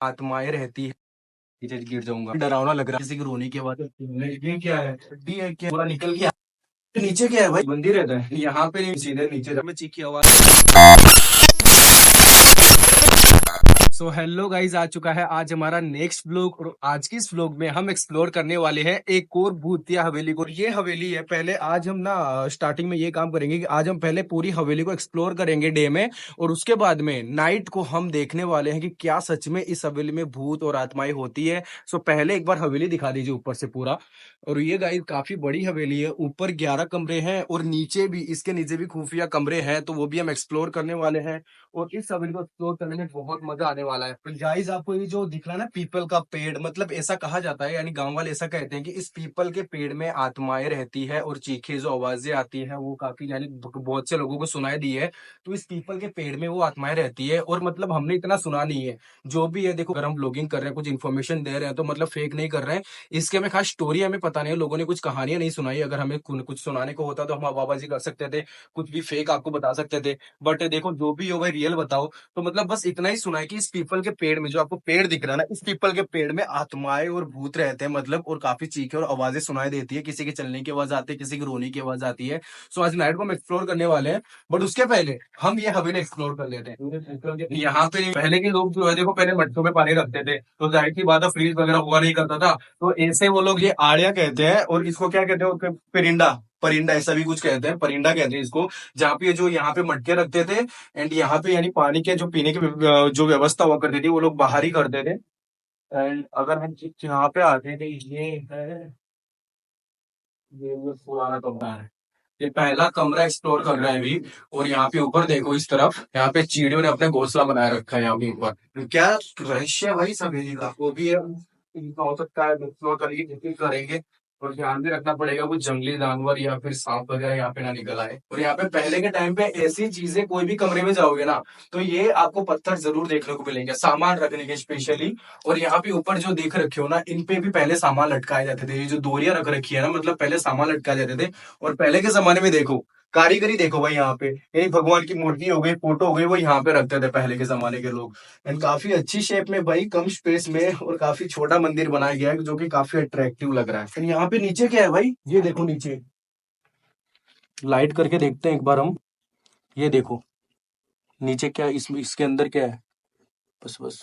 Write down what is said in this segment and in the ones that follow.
आत्माएं रहती है। नीचे गिर जाऊंगा, डरावना लग रहा है किसी की रोने की आवाज। ये क्या है? हड्डी है क्या? पूरा निकल गया। नीचे क्या है भाई? बंदी रहता है यहाँ पे, नहीं सीधे नीचे में चीख की आवाज। सो हेलो गाइज, आ चुका है आज हमारा नेक्स्ट व्लॉग। और आज की इस व्लॉग में हम एक्सप्लोर करने वाले हैं एक और भूतिया हवेली को। ये हवेली है, पहले आज हम ना स्टार्टिंग में ये काम करेंगे कि आज हम पहले पूरी हवेली को एक्सप्लोर करेंगे डे में, और उसके बाद में नाइट को हम देखने वाले हैं कि क्या सच में इस हवेली में भूत और आत्माएं होती है। सो पहले एक बार हवेली दिखा दीजिए ऊपर से पूरा। और ये गाइस काफी बड़ी हवेली है, ऊपर 11 कमरे हैं और नीचे भी, इसके नीचे भी खुफिया कमरे हैं, तो वो भी हम एक्सप्लोर करने वाले हैं। और इस हवेली को एक्सप्लोर करने में बहुत मजा आने वाला है। तो गाइस आपको ये जो दिख रहा है ना पीपल का पेड़, मतलब ऐसा कहा जाता है, यानी गांव वाले ऐसा कहते हैं कि इस पीपल के पेड़ में आत्माएं रहती है और चीखे जो आवाजें आती है वो काफी, यानी बहुत से लोगों को सुनाई दी है। तो इस पीपल के पेड़ में वो आत्माएं रहती है, और मतलब हमने इतना सुना नहीं है। जो भी है देखो, अगर हम ब्लॉगिंग कर रहे हैं, कुछ इन्फॉर्मेशन दे रहे हैं, तो मतलब फेक नहीं कर रहे हैं। इसके हमें खास स्टोरी हमें पता नहीं है, लोगों ने कुछ कहानियां नहीं सुनाई। अगर हमें कुछ सुनाने को होता तो हम हवाबाजी कर सकते थे, कुछ भी फेक आपको बता सकते थे। बट देखो, जो भी हो भाई रियल बताओ। तो मतलब बस इतना ही सुना है कि इस पीपल के पेड़ में, जो आपको पेड़ दिख रहा है ना, इस पीपल के पेड़ में आत्माएं और भूत रहते हैं, मतलब, और काफी चीखें और आवाजें सुनाई देती है। किसी के चलने की आवाज आती है, किसी की रोने की आवाज आती है। सो आज नाइट को हम एक्सप्लोर करने वाले हैं। बट उसके पहले हम ये हवेली एक्सप्लोर कर लेते हैं। यहाँ पे पहले के लोग जो है देखो, पहले मटकों में पानी रखते थे, तो जाहिर सी बात है फ्रीज वगैरह हुआ नहीं करता था। तो ऐसे वो लोग ये आड़िया कहते हैं, और इसको क्या कहते हैं? परिंडा। परिंडा ऐसा भी कुछ कहते हैं, परिंडा कहते हैं इसको। जहाँ पे जो यहाँ पे मटके रखते थे, एंड यहाँ पे यानी पानी के जो पीने की जो व्यवस्था हुआ करती थी, वो लोग बाहर ही करते थे। एंड अगर हम यहाँ पे आते हैं तो ये है, ये पुराना कमरा है। ये पहला कमरा एक्सप्लोर कर रहे हैं अभी। और यहाँ पे ऊपर देखो, इस तरफ यहाँ पे चींटियों ने अपना घोंसला बनाया रखा है यहाँ पे ऊपर। क्या रहस्य है भाई सभी का, वो भी है। इनका हो सकता है एक्सप्लोर करके कोशिश करेंगे। और ध्यान भी रखना पड़ेगा कुछ जंगली जानवर या फिर सांप वगैरह यहाँ पे ना निकल आए। और यहाँ पे पहले के टाइम पे ऐसी चीजें, कोई भी कमरे में जाओगे ना, तो ये आपको पत्थर जरूर देखने को मिलेंगे, सामान रखने के स्पेशली। और यहाँ पे ऊपर जो देख रखे हो ना, इन पे भी पहले सामान लटकाए जाते थे। ये जो दोरियां रख रखी है ना, मतलब पहले सामान लटकाए जाते थे। और पहले के जमाने में देखो, कारीगरी देखो भाई, यहाँ पे यही भगवान की मूर्ति हो गई, फोटो हो गई, वो यहाँ पे रखते थे पहले के जमाने के लोग। एंड काफी अच्छी शेप में भाई, कम स्पेस में, और काफी छोटा मंदिर बनाया गया है, जो कि काफी अट्रैक्टिव लग रहा है। एंड यहाँ पे नीचे क्या है भाई? ये देखो नीचे, लाइट करके देखते हैं एक बार हम। ये देखो नीचे क्या है, इसके अंदर क्या है? बस बस,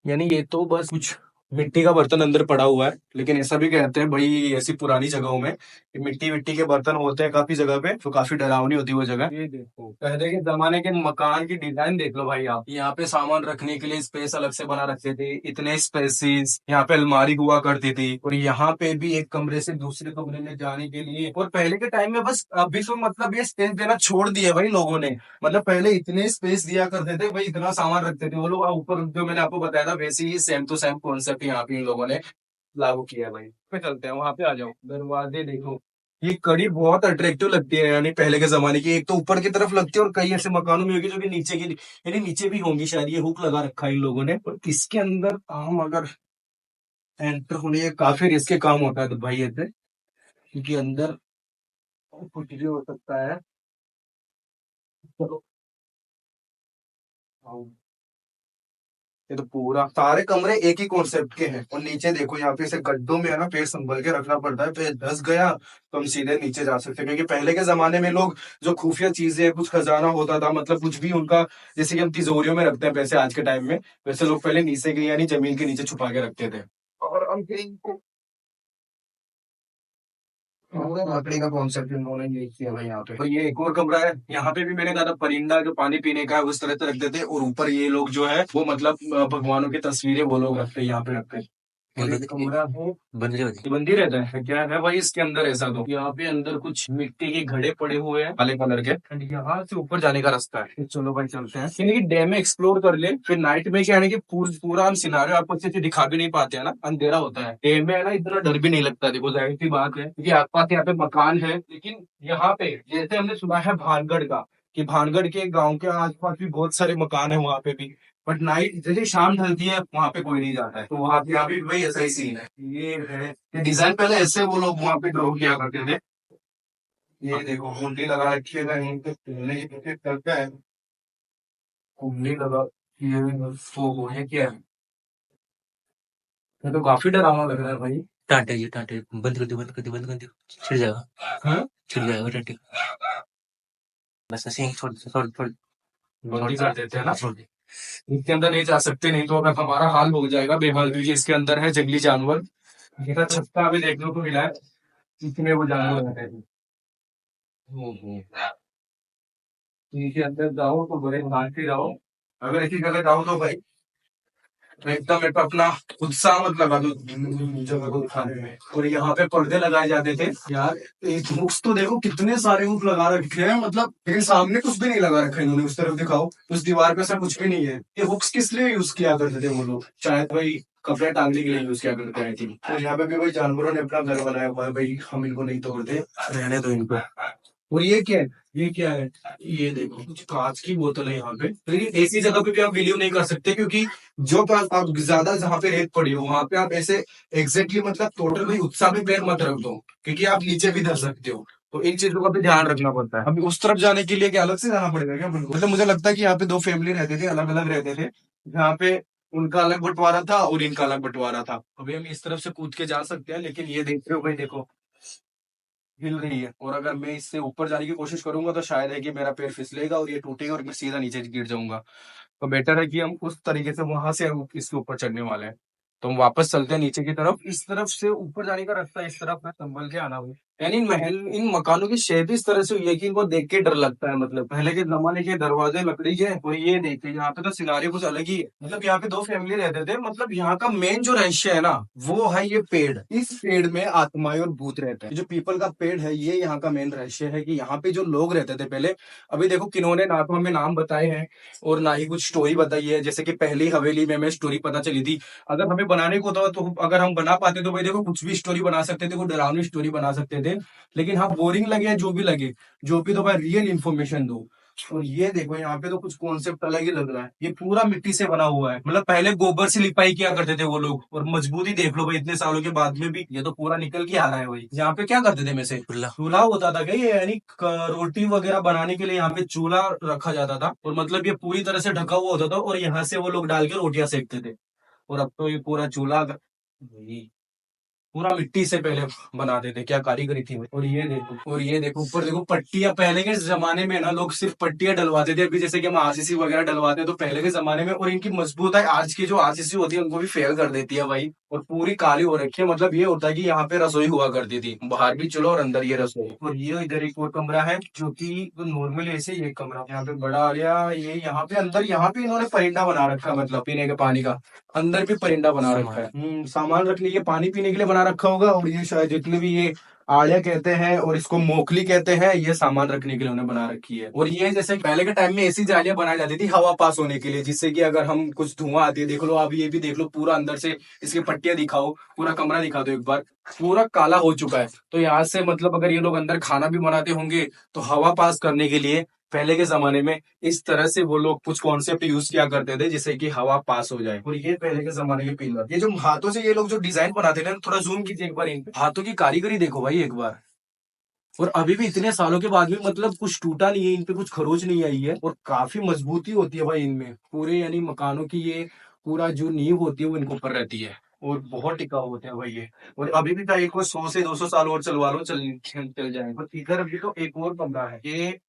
यानी ये तो बस कुछ मिट्टी का बर्तन अंदर पड़ा हुआ है। लेकिन ऐसा भी कहते हैं भाई, ऐसी पुरानी जगहों में कि मिट्टी मिट्टी के बर्तन होते हैं काफी जगह पे, तो काफी डरावनी होती है वो जगह। ये देखो, पहले के जमाने के मकान की डिजाइन देख लो भाई आप। यहाँ पे सामान रखने के लिए स्पेस अलग से बना रखते थे, इतने स्पेसिस। यहाँ पे अलमारी हुआ करती थी, और यहाँ पे भी एक कमरे से दूसरे कमरे में जाने के लिए। और पहले के टाइम में बस, अभी तो मतलब ये स्पेस देना छोड़ दिया भाई लोगों ने। मतलब पहले इतने स्पेस दिया करते थे भाई, इतना सामान रखते थे वो लोग। ऊपर जो मैंने आपको बताया था, वैसे ही सेम टू सेम कॉन्सेप्ट यहाँ पे इन लोगों ने लागू किया है भाई। पे चलते हैं, वहां पे आ जाओ। दरवाजे देखो, ये कड़ी बहुत अट्रैक्टिव लगती है, यानी पहले के जमाने की। एक तो ऊपर की तरफ लगती है, और कई ऐसे मकानों में होगी जो कि नीचे की, यानी नीचे भी होंगी शायद। ये हुक लगा रखा है इन लोगों ने। और इसके अंदर हम अगर एंटर होने, ये काफी रिस्की काम होता है तो भाई ऐसे, क्योंकि अंदर कुछ भी हो सकता है। चलो, ये तो पूरा सारे कमरे एक ही कॉन्सेप्ट के हैं। और नीचे देखो, यहाँ पे ऐसे गड्ढों में है ना, पैर संभल के रखना पड़ता है। पैर धस गया तो हम सीधे नीचे जा सकते हैं, क्योंकि पहले के जमाने में लोग जो खुफिया चीजें, कुछ खजाना होता था, मतलब कुछ भी उनका, जैसे कि हम तिजोरियों में रखते हैं पैसे आज के टाइम में, वैसे लोग पहले नीचे के, यानी जमीन के नीचे छुपा के रखते थे। और हम लकड़ी का कॉन्सेप्ट इन्होंने यूज किया है यहाँ पे। तो ये एक और कमरा है, यहाँ पे भी मैंने कहा था परिंदा जो पानी पीने का है, उस तरह से रख देते। और ऊपर ये लोग जो है वो, मतलब भगवानों की तस्वीरें वो लोग रखते हैं यहाँ पे रखते हैं। और एक कमरा है, बंदी रहता है क्या है भाई इसके अंदर? ऐसा तो यहाँ पे अंदर कुछ मिट्टी के घड़े पड़े हुए हैं काले कलर के। एंड यहाँ से ऊपर जाने का रास्ता है। चलो भाई चलते हैं, यानी कि डे में एक्सप्लोर कर ले, फिर नाइट में क्या है कि पूरा हम सिनारियो आपको अच्छे से दिखा भी नहीं पाते हैं ना, अंधेरा होता है। डे में है ना, इतना डर भी नहीं लगता। देखो जाहिर सी बात है, क्योंकि आसपास यहाँ पे मकान है। लेकिन यहाँ पे जैसे हमने सुना है भानगढ़ का, कि भानगढ़ के गांव के आसपास भी बहुत सारे मकान है वहां पे भी। बट नाइट जैसे शाम ढलती है, वहां पे कोई नहीं जाता है। तो वहां पे अभी वही ऐसा ही सीन है। ये है, ये डिजाइन पहले ऐसे वो लोग वहां पे ड्रॉ किया करते थे। ये देखो कुंडी लगा रखी है, यहीं पे खेलने की कोशिश करता है। कुंडी लगा, ये वो है क्या? ये तो काफी डरावना लग रहा है भाई। टाटे ये टाटे बंद कर दो बंद कर दो बंद कर दो छिड़ जाएगा हाँ, छिड़ जाएगा टाटे बस ऐसे ही छोड़ छोड़ छोड़ बंदी कर देते हैं ना। छोड़ दे इसके अंदर नहीं जा सकते, नहीं तो अगर हमारा हाल हो जाएगा बेहाल। क्योंकि इसके अंदर है जंगली जानवर। जैसा छत्ता अभी देखने को मिला है, इसमें वो जानवर रहते हैं। हम्म। इनके अंदर जाओ तो बड़े ध्यान से जाओ। अगर ऐसी जगह जाओ तो भाई, तो एकदम एक अपना उत्साह मत लगा दो जगह को दिखाने में। और यहाँ पे पर्दे लगाए जाते थे यार। एक हुक्स तो देखो, कितने सारे हुक लगा रखे हैं। मतलब मेरे सामने कुछ भी नहीं लगा रखा है इन्होंने। उस तरफ दिखाओ, उस दीवार पे ऐसा कुछ भी नहीं है। ये हुक्स किस लिए यूज किया करते थे वो लोग? शायद भाई कपड़े टांगने के लिए यूज किया करते हैं, आई थिंक। तो यहाँ पे भी भाई जानवरों ने अपना घर बनाया हुआ है भाई। हम इनको नहीं तोड़ते, रहने दो इनको। और ये क्या है? ये क्या है? ये देखो, कुछ कांच की बोतल है यहाँ पे। लेकिन ऐसी जगह पे भी आप बिलीव नहीं कर सकते, क्योंकि जो पास आप ज्यादा जहाँ पे रेत पड़ी हो वहां पे आप ऐसे एग्जैक्टली मतलब टोटल भाई उत्साह में पैर मत रख दो, क्योंकि आप नीचे भी धर सकते हो। तो इन चीजों का भी ध्यान रखना पड़ता है। अभी उस तरफ जाने के लिए क्या अलग से जाना पड़ेगा क्या अपन को? मतलब मुझे लगता है कि यहाँ पे दो फैमिली रहते थे, अलग अलग रहते थे। यहाँ पे उनका अलग बंटवारा था और इनका अलग बंटवारा था। अभी हम इस तरफ से कूद के जा सकते हैं, लेकिन ये देख रहे हो भाई, देखो हिल रही है। और अगर मैं इससे ऊपर जाने की कोशिश करूंगा तो शायद है कि मेरा पैर फिसलेगा और ये टूटेगा और मैं सीधा नीचे गिर जाऊंगा। तो बेटर है कि हम उस तरीके से वहां से हम इसके ऊपर चढ़ने वाले हैं। तो हम वापस चलते हैं नीचे की तरफ। इस तरफ से ऊपर जाने का रास्ता इस तरफ है, संभल के आना हुआ। यानी इन महल, इन मकानों की शेप इस तरह से हुई है कि इनको देख के डर लगता है। मतलब पहले के जमाने के दरवाजे लकड़ी के, और ये देखिए यहाँ पे तो सिनारियो कुछ अलग ही है। मतलब यहाँ पे दो फैमिली रहते थे। मतलब यहाँ का मेन जो रहस्य है ना, वो है ये पेड़। इस पेड़ में आत्माएं और भूत रहते हैं। जो पीपल का पेड़ है, ये यहाँ का मेन रहस्य है कि यहाँ पे जो लोग रहते थे पहले। अभी देखो किन्होंने ना तो हमें नाम बताए हैं और ना ही कुछ स्टोरी बताई है। जैसे कि पहली हवेली में हमें स्टोरी पता चली थी। अगर हमें बनाने को तो अगर हम बना पाते तो भाई देखो कुछ भी स्टोरी बना सकते थे, कोई डरावनी स्टोरी बना सकते थे। लेकिन हाँ, बोरिंग लगे या जो भी लगे, जो भी तो भाई रियल इन्फॉर्मेशन दो। और ये देखो यहाँ पे तो कुछ कॉन्सेप्ट अलग ही लग रहा है। ये पूरा मिट्टी से बना हुआ है। मतलब पहले गोबर से लिपाई किया करते थे वो लोग, और मजबूती देख लो भाई इतने सालों के बाद में भी ये तो पूरा निकल के आ रहा है भाई। यहाँ पे क्या करते थे में से खुला चूल्हा होता था क्या ये? यानी रोटी वगैरह बनाने के लिए यहाँ पे चूल्हा रखा जाता था। और मतलब ये पूरी तरह से ढका हुआ होता था और यहाँ से वो लोग डाल के रोटियां सेकते थे। और अब तो ये पूरा चूल्हा पूरा मिट्टी से पहले बनाते थे। क्या कारीगरी थी। और ये देखो, और ये देखो ऊपर देखो पट्टियां। पहले के जमाने में ना लोग सिर्फ पट्टियां डलवाते थे। अभी जैसे कि हम आरसीसी वगैरह डलवाते हैं, तो पहले के जमाने में, और इनकी मजबूत है, आज की जो आरसीसी होती है उनको भी फेल कर देती है भाई। और पूरी काली हो रखी है। मतलब ये होता है कि यहाँ पे रसोई हुआ करती थी, बाहर भी चलो और अंदर ये रसोई। और ये इधर एक और कमरा है, जो कि नॉर्मली ऐसे ये कमरा यहाँ पे बड़ा आ गया। ये यहाँ पे अंदर, यहाँ पे इन्होंने परिंदा बना रखा है, मतलब पीने के पानी का। अंदर भी परिंदा बना रखा है। सामान रखने के, पानी पीने के लिए बना रखा होगा। और ये शायद जितने भी ये आड़िया कहते हैं और इसको मोकली कहते हैं, ये सामान रखने के लिए उन्हें बना रखी है। और ये जैसे पहले के टाइम में ऐसी जालियां बनाई जाती थी हवा पास होने के लिए, जिससे कि अगर हम कुछ धुआं आती है, देख लो आप, ये भी देख लो पूरा अंदर से इसकी पट्टियां दिखाओ, पूरा कमरा दिखा दो एक बार। पूरा काला हो चुका है। तो यहाँ से मतलब अगर ये लोग अंदर खाना भी बनाते होंगे तो हवा पास करने के लिए पहले के जमाने में इस तरह से वो लोग कुछ कॉन्सेप्ट यूज किया करते थे, जिससे कि हवा पास हो जाए। और ये पहले के जमाने के पिलर, ये जो हाथों से ये लोग जो डिजाइन बनाते थे ना, थोड़ा जूम कीजिए एक बार इन पे। हाथों की कारीगरी देखो भाई एक बार। और अभी भी इतने सालों के बाद भी मतलब कुछ टूटा नहीं है, इन पे कुछ खरोच नहीं आई है। और काफी मजबूती होती है भाई इनमें पूरे, यानी मकानों की ये पूरा जो नींव होती है वो इनके ऊपर रहती है। और बहुत टिकाऊ होते हैं भाई ये। और अभी भी चाहिए को 100 से 200 साल और चलवा लो, चल जाए। और इधर अभी तो एक और कमरा है। ये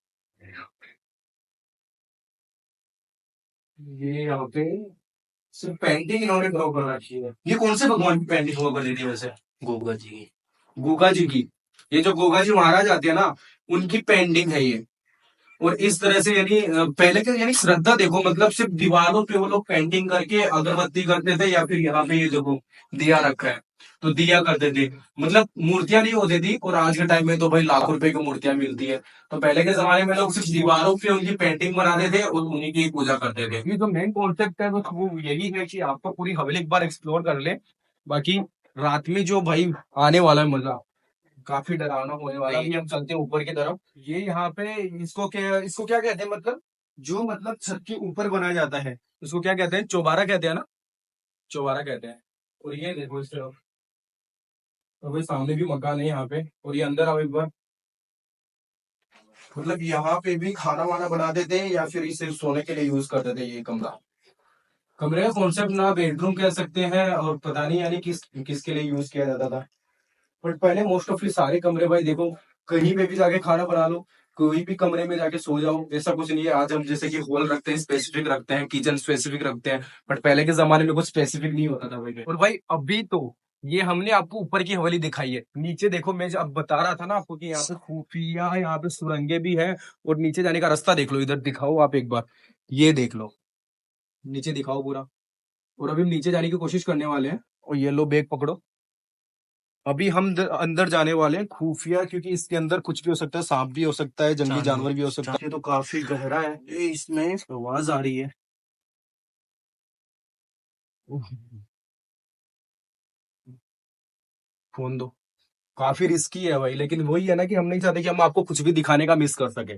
यहाँ पे सिर्फ पेंटिंग इन्होंने ड्रॉ कर रखी है। ये कौन से भगवान की पेंटिंग हुआ करती थी वैसे? गोगा जी गोगा जी की। ये जो गोगा जी महाराज आते हैं ना, उनकी पेंटिंग है ये। और इस तरह से यानी पहले के यानी श्रद्धा देखो, मतलब सिर्फ दीवारों पे वो लोग पेंटिंग करके अगरबत्ती करते थे, या फिर यहाँ पे ये देखो दिया रखा है तो दिया करते थे। मतलब मूर्तियां नहीं होती थी। और आज के टाइम में तो भाई लाखों रुपए की मूर्तियां मिलती है। तो पहले के जमाने में लोग सिर्फ दीवारों पे उनकी पेंटिंग बनाते थे और उन्हीं की पूजा करते थे। ये जो मेन कॉन्सेप्ट है वो यही है कि आपको पूरी हवेली एक बार एक्सप्लोर कर ले। बाकी रात में जो भाई आने वाला है मजा, काफी डरावना होने वाला है। अभी हम चलते हैं ऊपर की तरफ। ये यहाँ पे इसको क्या कहते हैं? मतलब जो मतलब छत के ऊपर बनाया जाता है, उसको क्या कहते हैं? चौबारा कहते हैं ना? चौबारा कहते हैं। और ये देखो इस तरफ, और भाई सामने भी मकान है यहाँ पे। और ये अंदर आओ एक बार। मतलब यहाँ पे भी खाना वाना बनाते थे या फिर इसे सोने के लिए यूज करते थे ये कमरा? कमरे का कॉन्सेप्ट ना बेडरूम कह सकते हैं और पता नहीं यानी किसके लिए यूज किया जाता था। बट पहले मोस्ट ऑफली सारे कमरे भाई देखो, कहीं पे भी जाके खाना बना लो, कोई भी कमरे में जाके सो जाओ, ऐसा कुछ नहीं है। आज हम जैसे कि हॉल रखते हैं, स्पेसिफिक रखते हैं, किचन स्पेसिफिक रखते हैं, बट पहले के जमाने में कुछ स्पेसिफिक नहीं होता था भाई। और भाई अभी तो ये हमने आपको ऊपर की हवेली दिखाई है, नीचे देखो मैं अब बता रहा था ना आपको कि यहाँ पे खुफिया, यहाँ पे सुरंगे भी है, और नीचे जाने का रास्ता देख लो, इधर दिखाओ आप एक बार, ये देख लो, नीचे दिखाओ पूरा। और अभी हम नीचे जाने की कोशिश करने वाले हैं, और ये लो बैग पकड़ो। अभी हम अंदर जाने वाले हैं खुफिया, क्योंकि इसके अंदर कुछ भी हो सकता है, सांप भी हो सकता है, जंगली जानवर भी हो सकता है। ये तो काफी गहरा है, ये इसमें आवाज आ रही है। उह, फोन दो। काफी रिस्की है भाई, लेकिन वही है ना कि हम नहीं चाहते कि हम आपको कुछ भी दिखाने का मिस कर सके।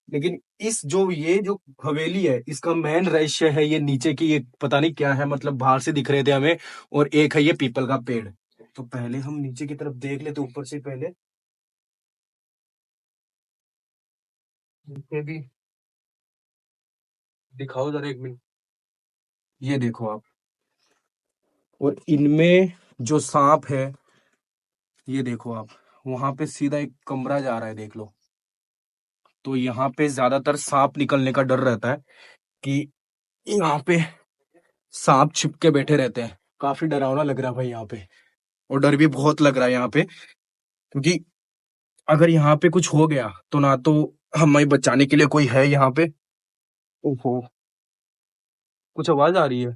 लेकिन इस जो ये जो हवेली है, इसका मेन रहस्य है ये नीचे की, ये पता नहीं क्या है, मतलब बाहर से दिख रहे थे हमें, और एक है ये पीपल का पेड़। तो पहले हम नीचे की तरफ देख लेते ऊपर से पहले, नीचे भी दिखाओ जरा एक मिनट। ये देखो आप, और इनमें जो सांप है, ये देखो आप, वहां पे सीधा एक कमरा जा रहा है, देख लो। तो यहाँ पे ज्यादातर सांप निकलने का डर रहता है, कि यहाँ पे सांप छिप के बैठे रहते हैं। काफी डरावना लग रहा है भाई यहाँ पे, और डर भी बहुत लग रहा है यहाँ पे, क्योंकि अगर यहाँ पे कुछ हो गया तो ना तो हमें बचाने के लिए कोई है यहाँ पे। ओहो, कुछ आवाज आ रही है,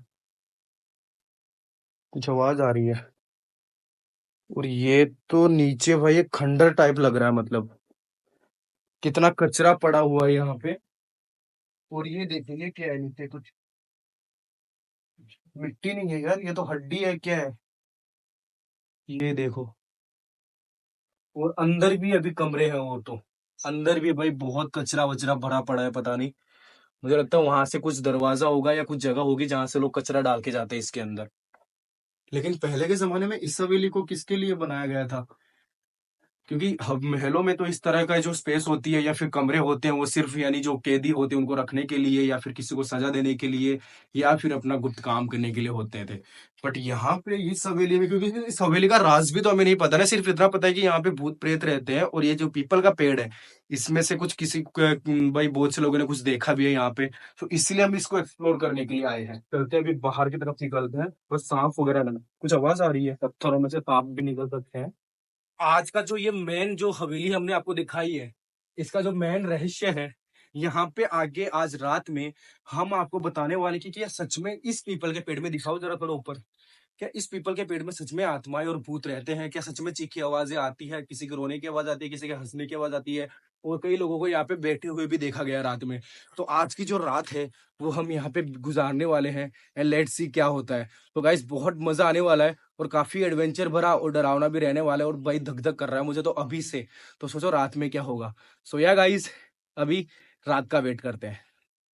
कुछ आवाज आ रही है। और ये तो नीचे भाई एक खंडर टाइप लग रहा है, मतलब कितना कचरा पड़ा हुआ है यहाँ पे। और ये देखेंगे क्या है नीचे, कुछ मिट्टी नहीं है यार, ये तो हड्डी है क्या है। ये देखो, और अंदर भी अभी कमरे हैं, वो तो अंदर भी भाई बहुत कचरा वचरा भरा पड़ा है, पता नहीं। मुझे लगता है वहां से कुछ दरवाजा होगा या कुछ जगह होगी जहां से लोग कचरा डाल के जाते हैं इसके अंदर। लेकिन पहले के जमाने में इस हवेली को किसके लिए बनाया गया था? क्योंकि महलों में तो इस तरह का जो स्पेस होती है या फिर कमरे होते हैं, वो सिर्फ यानी जो कैदी होते हैं उनको रखने के लिए, या फिर किसी को सजा देने के लिए, या फिर अपना गुप्त काम करने के लिए होते थे। बट यहाँ पे इस हवेली में, क्योंकि इस हवेली का राज भी तो हमें नहीं पता ना, सिर्फ इतना पता है कि यहाँ पे भूत प्रेत रहते हैं, और ये जो पीपल का पेड़ है, इसमें से कुछ भाई बहुत से लोगों ने कुछ देखा भी है यहाँ पे। तो इसलिए हम इसको एक्सप्लोर करने के लिए आए हैं। चलते हैं, अभी बाहर की तरफ निकलते हैं, बस सांप वगैरह ना, कुछ आवाज आ रही है, पत्थरों में से सांप भी निकल सकते हैं। आज का जो ये मेन जो हवेली हमने आपको दिखाई है, इसका जो मेन रहस्य है, यहाँ पे आगे आज रात में हम आपको बताने वाले कि क्या सच में इस पीपल के पेड़ में, दिखाओ जरा थोड़ा ऊपर, क्या इस पीपल के पेड़ में सच में आत्माएं और भूत रहते हैं? क्या सच में चीखी आवाजें आती है, किसी के रोने की आवाज आती है, किसी के हंसने की आवाज आती है? और कई लोगों को यहाँ पे बैठे हुए भी देखा गया रात में। तो आज की जो रात है वो हम यहाँ पे गुजारने वाले हैं, एंड लेट्स सी क्या होता है। तो गाइस बहुत मजा आने वाला है, और काफी एडवेंचर भरा और डरावना भी रहने वाला है, और भाई धक धक कर रहा है मुझे तो अभी से। तो सोचो रात में क्या होगा। सो या गाइस, अभी रात का वेट करते हैं।